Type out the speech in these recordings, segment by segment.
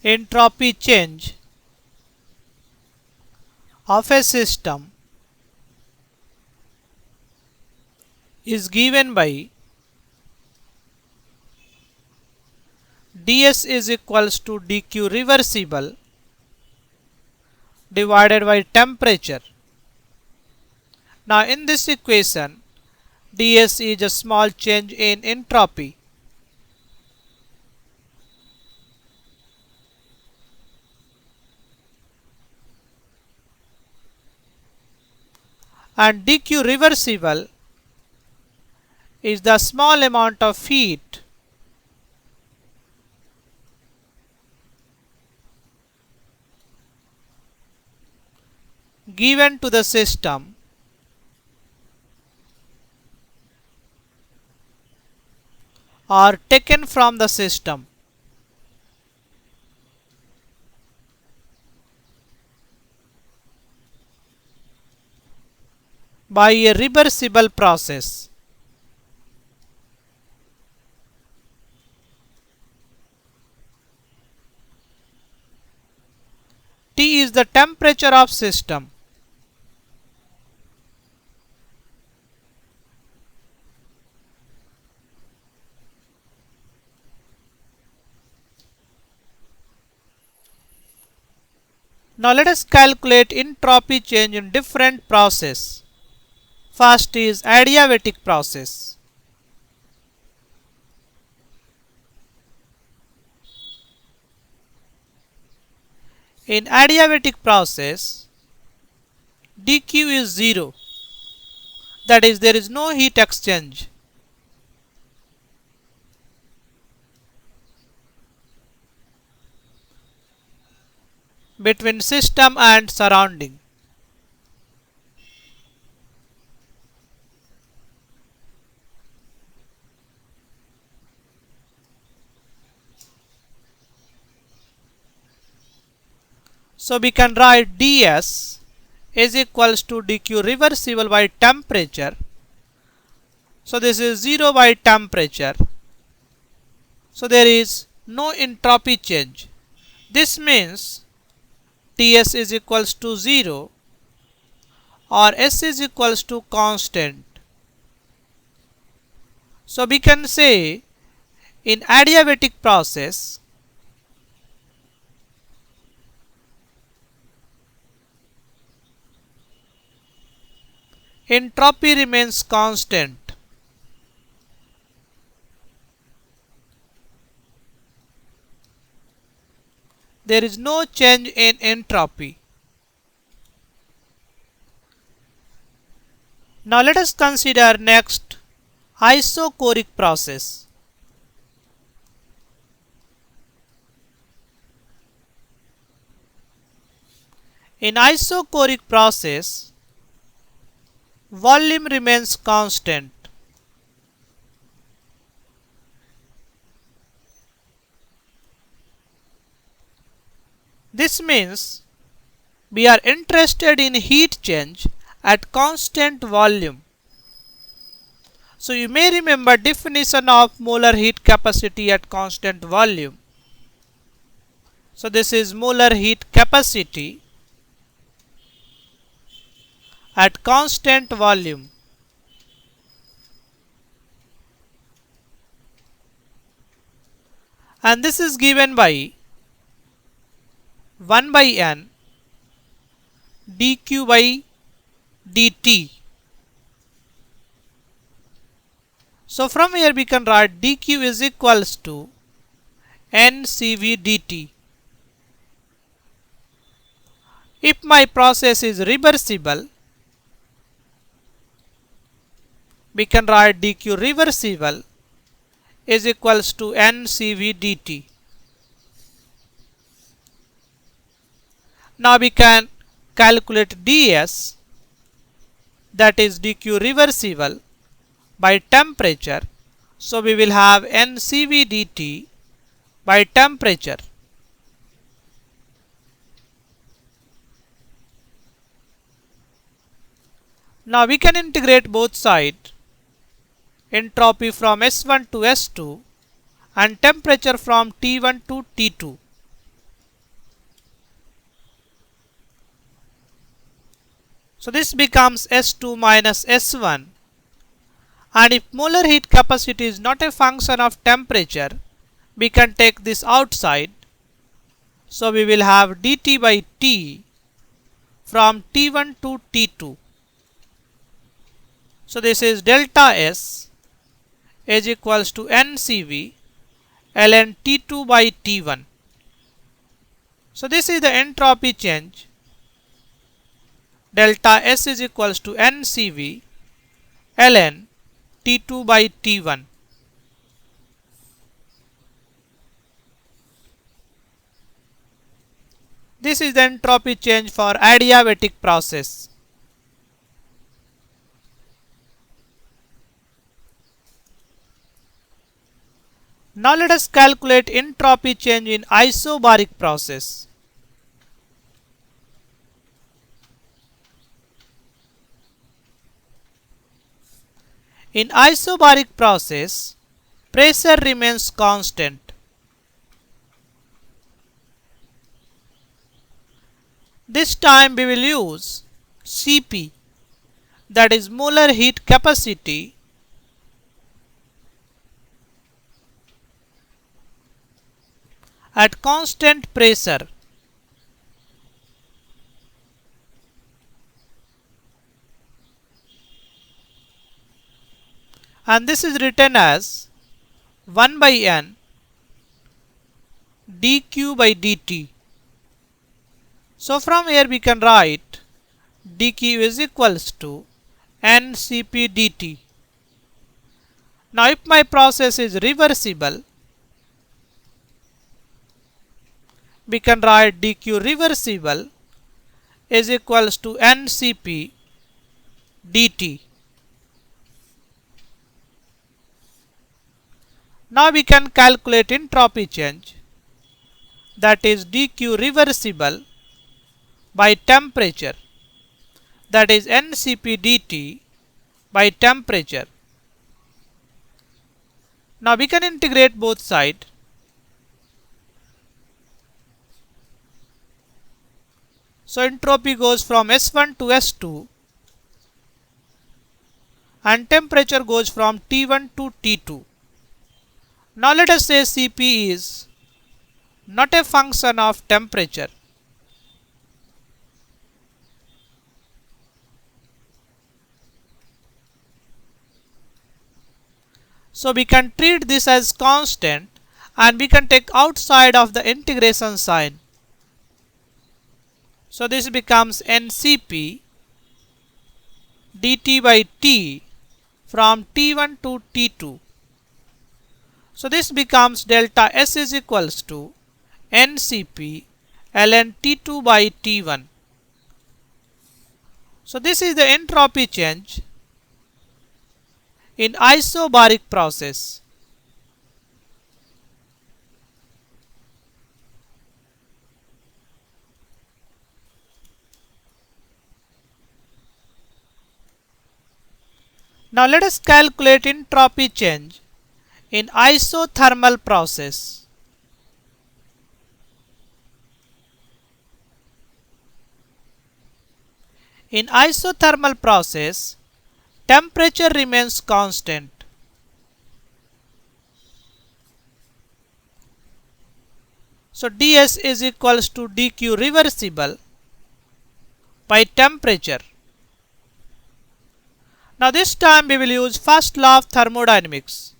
Entropy change of a system is given by ds is equals to dq reversible divided by temperature. Now in this equation, ds is a small change in entropy. And dq reversible is the small amount of heat given to the system or taken from the system by a reversible process. T is the temperature of system. Now let us calculate entropy change in different process. First is adiabatic process. In adiabatic process, dq is 0. That is, there is no heat exchange. Between system and surrounding. So we can write ds is equals to dq reversible by temperature. So this is 0 by temperature. So there is no entropy change. This means Ts is equals to 0 or S is equals to constant. So we can say in adiabatic process, entropy remains constant. There is no change in entropy. Now let us consider next isochoric process. In isochoric process, volume remains constant. This means we are interested in heat change at constant volume. So you may remember definition of molar heat capacity at constant volume. So this is molar heat capacity at constant volume. And this is given by 1 by n dq by dt. So from here we can write dq is equals to n cv dt. If my process is reversible, we can write dq reversible is equals to n cv dt. Now we can calculate ds, that is dq reversible by temperature. So we will have n cv dt by temperature. Now we can integrate both sides, entropy from S1 to S2 and temperature from T1 to T2. So this becomes S2 minus S1, and if molar heat capacity is not a function of temperature, we can take this outside. So we will have dt by T from T1 to T2. So this is delta S is equals to NCV ln T2 by T1. So this is the entropy change. Delta S is equals to NCV ln T2 by T1. This is the entropy change for adiabatic process. Now let us calculate entropy change in isobaric process. In isobaric process, pressure remains constant. This time we will use Cp, that is molar heat capacity, at constant pressure. And this is written as 1 by N dq by dt. So from here we can write dq is equals to Ncp dt. Now if my process is reversible, we can write dq reversible is equals to Ncp dt. Now we can calculate entropy change, that is dq reversible by temperature, that is Ncp dt by temperature. Now we can integrate both sides. So entropy goes from S1 to S2 and temperature goes from T1 to T2. Now let us say Cp is not a function of temperature. So we can treat this as constant and we can take outside of the integration sign. So this becomes Ncp dt by T from T1 to T2. So this becomes delta S is equals to Ncp ln T2 by T1. So this is the entropy change in isobaric process. Now let us calculate entropy change in isothermal process. In isothermal process, temperature remains constant. So ds is equals to dq reversible by temperature. Now this time we will use first law of thermodynamics.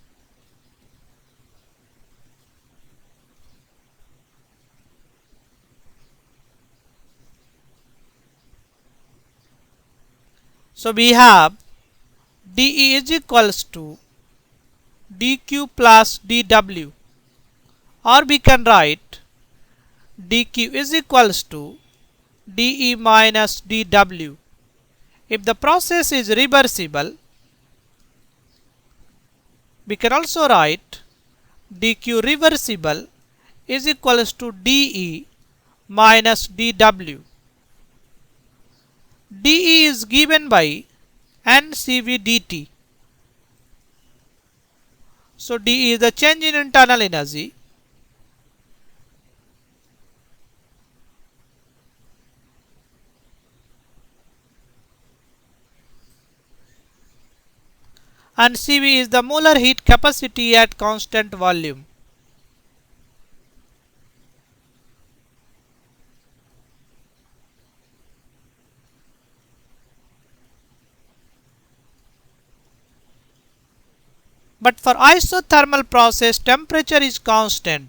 So we have dE is equals to dq plus dw, or we can write dq is equals to dE minus dw. If the process is reversible, we can also write dq reversible is equals to dE minus dw. dE is given by Ncv dt. So dE is the change in internal energy. and Cv is the molar heat capacity at constant volume. But for isothermal process, temperature is constant.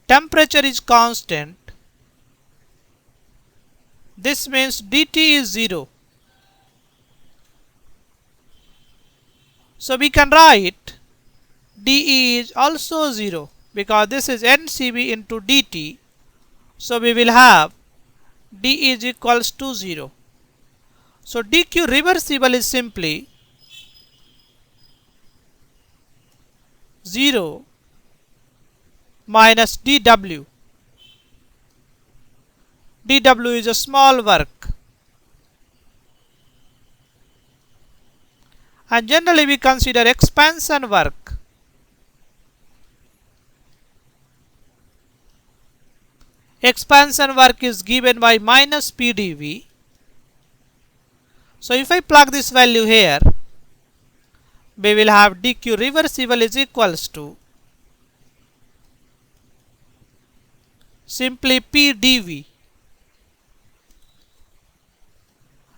Temperature is constant. This means dT is 0. So we can write dE is also 0 because this is NCV into dt. So we will have d is equals to 0. So dq reversible is simply 0 minus dw. dw is a small work. And generally we consider expansion work. Expansion work is given by minus PdV. So if I plug this value here, we will have dq reversible is equals to simply PdV.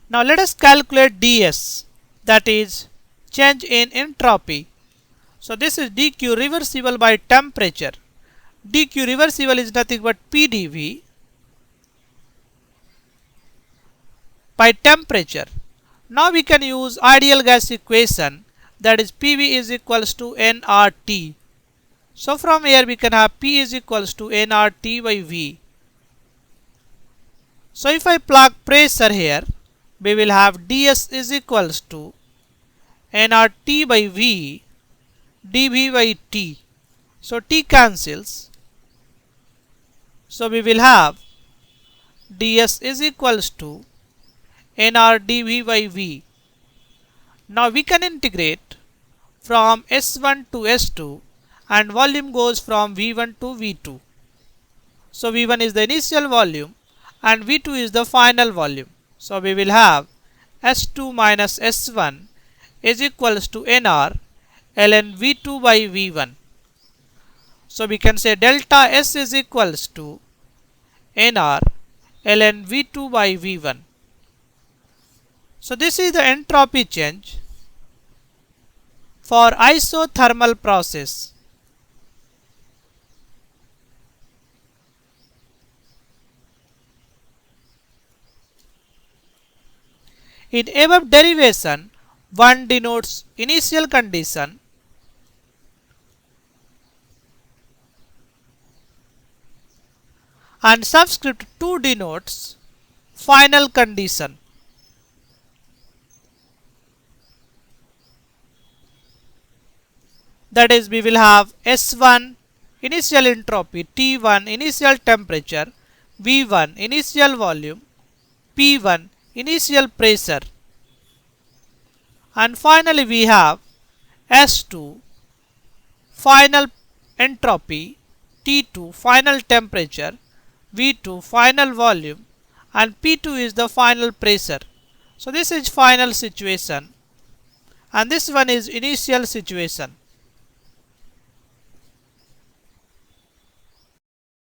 Now let us calculate ds, that is change in entropy. So this is dq reversible by temperature. dq reversible is nothing but PdV by temperature. Now we can use ideal gas equation, that is PV is equals to nRT. So from here we can have P is equals to nRT by V. So if I plug pressure here, we will have ds is equals to nRT by V dV by T. So T cancels. So we will have ds is equals to nR dV by V. Now we can integrate from S1 to S2 and volume goes from V1 to V2. So V1 is the initial volume and V2 is the final volume. So we will have S2 minus S1 is equals to nR ln V2 by V1. So we can say delta S is equals to nR ln V2 by V1. So this is the entropy change for isothermal process. In above derivation, 1 denotes initial condition and subscript 2 denotes final condition. That is, we will have S1 initial entropy, T1 initial temperature, V1 initial volume, P1 initial pressure, and finally we have S2 final entropy, T2 final temperature, V2 final volume, and P2 is the final pressure. So this is final situation and this one is initial situation.